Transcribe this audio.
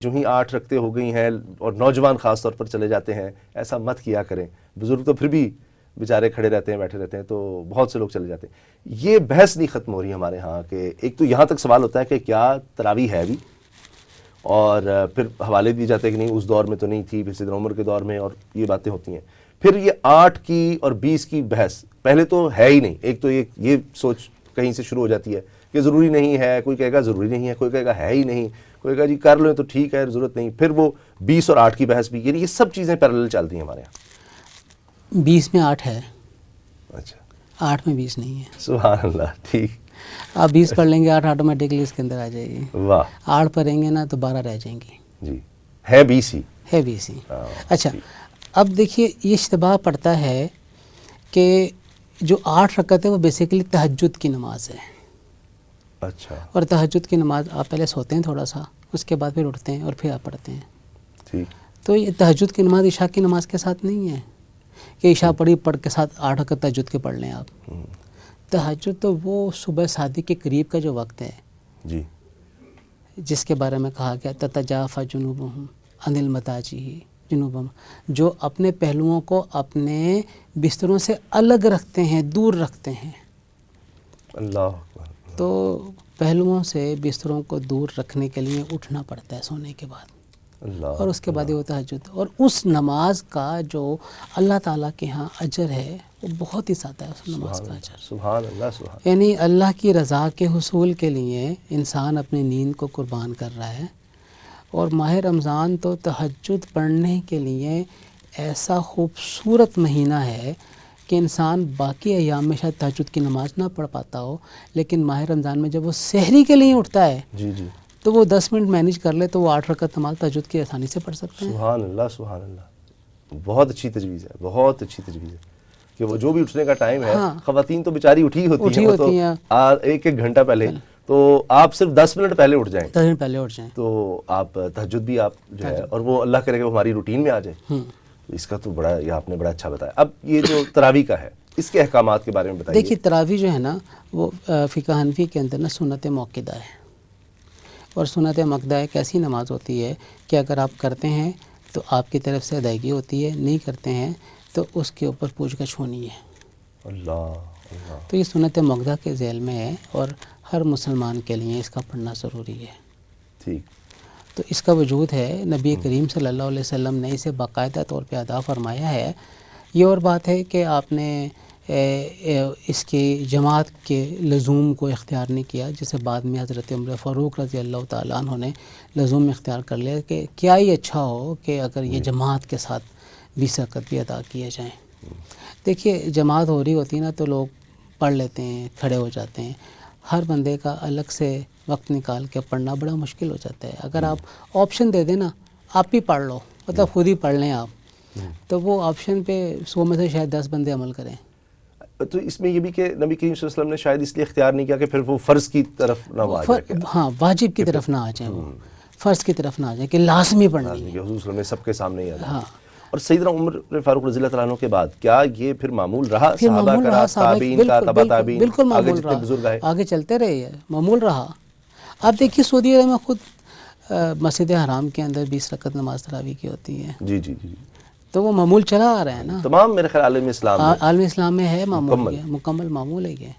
جو ہی 8 رکھتے ہو گئی ہیں اور نوجوان خاص طور پر چلے جاتے ہیں، ایسا مت کیا کریں. بزرگ تو پھر بھی بیچارے کھڑے رہتے ہیں، بیٹھے رہتے ہیں، تو بہت سے لوگ چلے جاتے ہیں. یہ بحث نہیں ختم ہو رہی ہمارے ہاں کہ ایک تو یہاں تک سوال ہوتا ہے کہ کیا تراویح ہے بھی، اور پھر حوالے دیے جاتے ہیں کہ نہیں اس دور میں تو نہیں تھی، پھر سیدنا عمر کے دور میں، اور یہ باتیں ہوتی ہیں. پھر یہ 8 کی اور 20 کی بحث پہلے تو ہے ہی نہیں. ایک تو یہ سوچ کہیں سے شروع ہو جاتی ہے کہ ضروری نہیں ہے، کوئی کہے گا ضروری نہیں ہے، کوئی کہے گا ہے ہی نہیں، کوئی کہے گا جی کر لیں تو ٹھیک ہے ضرورت نہیں. پھر وہ 20 اور 8 کی بحث بھی، یعنی یہ سب چیزیں پیرالل چلتی ہیں ہمارے یہاں. 20 میں 8 ہے، اچھا 8 میں 20 نہیں ہے. سبحان اللہ. ٹھیک. آپ 20 پڑھ لیں گے 8 آٹومیٹکلی اس کے اندر آ جائے گی. واہ. 8 پڑھیں گے نا تو 12 رہ جائیں گی. جی ہے 20 ہی. ہے 20 ہی. اچھا اب دیکھیے یہ اشتباہ پڑتا ہے کہ جو 8 رکعت ہے وہ بیسیکلی تہجد کی نماز ہے. اچھا. اور تہجد کی نماز آپ پہلے سوتے ہیں تھوڑا سا، اس کے بعد پھر اٹھتے ہیں اور پھر آپ پڑھتے ہیں. ٹھیک. تو یہ تہجد کی نماز عشاء کی نماز کے ساتھ نہیں ہے کہ عشاء پڑھ کے ساتھ 8 رکعت تہجد کے پڑھ لیں آپ. تہجد تو وہ صبح صادق کے قریب کا جو وقت ہے جی، جس کے بارے میں کہا گیا تتجافی جنوبہم عن المضاجع جنوبہم، جو اپنے پہلوؤں کو اپنے بستروں سے الگ رکھتے ہیں، دور رکھتے ہیں. اللہ اکبر. تو پہلوؤں سے بستروں کو دور رکھنے کے لیے اٹھنا پڑتا ہے سونے کے بعد، اللہ. اور اس کے بعد یہ ہوتا ہے تہجد. اور اس نماز کا جو اللہ تعالیٰ کے ہاں اجر ہے وہ بہت ہی زیادہ ہے اس نماز کا اجر. سبحان اللہ. سبحان. یعنی اللہ کی رضا کے حصول کے لیے انسان اپنی نیند کو قربان کر رہا ہے. اور ماہ رمضان تو تہجد پڑھنے کے لیے ایسا خوبصورت مہینہ ہے کہ انسان باقی ایام میں شاید تہجد کی نماز نہ پڑھ پاتا ہو، لیکن ماہ رمضان میں جب وہ سحری کے لیے اٹھتا ہے جی جی. تو وہ 10 منٹ مینیج کر لے تو وہ 8 رکعت نماز تہجد کی آسانی سے پڑھ سکتے ہیں. سبحان اللہ. سبحان اللہ. بہت اچھی تجویز ہے، بہت اچھی تجویز ہے کہ وہ جو بھی اٹھنے کا ٹائم ہے، خواتین تو بیچاری اٹھی ہوتی ہیں، وہ تو ایک گھنٹہ پہلے، تو آپ صرف 10 منٹ پہلے اٹھ جائیں، 10 منٹ پہلے اٹھ جائیں تو آپ تہجد بھی آپ جو ہے، اور وہ اللہ کرے کہ وہ ہماری روٹین میں آ جائے. اس کا تو بڑا، یہ آپ نے بڑا اچھا بتایا. اب یہ جو تراویح کا ہے اس کے احکامات کے بارے میں بتائیے. دیکھیے تراویح جو ہے نا وہ فقہ حنفی کے اندر نا سنت موقدہ ہے. اور سنت موقدہ ایک ایسی نماز ہوتی ہے کہ اگر آپ کرتے ہیں تو آپ کی طرف سے ادائیگی ہوتی ہے، نہیں کرتے ہیں تو اس کے اوپر پوچھ گچھ ہونی ہے. اللہ اللہ. تو یہ سنت موقدہ کے ذیل میں ہے اور ہر مسلمان کے لیے اس کا پڑھنا ضروری ہے. ٹھیک. تو اس کا وجود ہے، نبی کریم صلی اللہ علیہ وسلم نے اسے باقاعدہ طور پہ ادا فرمایا ہے. یہ اور بات ہے کہ آپ نے اس کی جماعت کے لزوم کو اختیار نہیں کیا، جسے بعد میں حضرت عمر فاروق رضی اللہ تعالیٰ عنہ نے لزوم اختیار کر لیا کہ کیا ہی اچھا ہو کہ اگر یہ جماعت کے ساتھ 20 رکعت بھی ادا کیے جائیں. دیکھیے جماعت ہو رہی ہوتی نا تو لوگ پڑھ لیتے ہیں، کھڑے ہو جاتے ہیں. ہر بندے کا الگ سے وقت نکال کے پڑھنا بڑا مشکل ہو جاتا ہے. اگر آپ آپشن دے دیں نا آپ بھی پڑھ لو، مطلب خود ہی پڑھ لیں آپ، تو وہ آپشن پہ 100 میں سے شاید 10 بندے عمل کریں. تو اس میں یہ بھی کہ نبی کریم صلی اللہ علیہ وسلم نے شاید اس لیے اختیار نہیں کیا کہ پھر وہ فرض کی طرف نہ آ جائے. ہاں واجب کی طرف نہ آ جائیں، وہ فرض کی طرف نہ آ جائیں کہ لازمی پڑھنی ہے. حضور صلی اللہ علیہ وسلم نے سب کے سامنے ہی ہاں. اور سیدنا عمر فاروق رضی اللہ تعالیٰ عنہ کے بعد کیا یہ پھر معمول رہا؟ پھر صحابہ معمول رہا، کرام، تابعین کا، تبع تابعین، بالکل آگے معمول جتنے بزرگ آئے رہا، آگے چلتے رہے ہے، معمول رہا. آپ دیکھیے سعودی عرب میں خود مسجد حرام کے اندر 20 رکعت نماز تراویح کی ہوتی ہے. جی جی جی. تو وہ معمول چلا آ رہا ہے نا، تمام میرے خیال عالم اسلام میں عالم اسلام میں ہے معمول، مکمل معمول ہے یہ.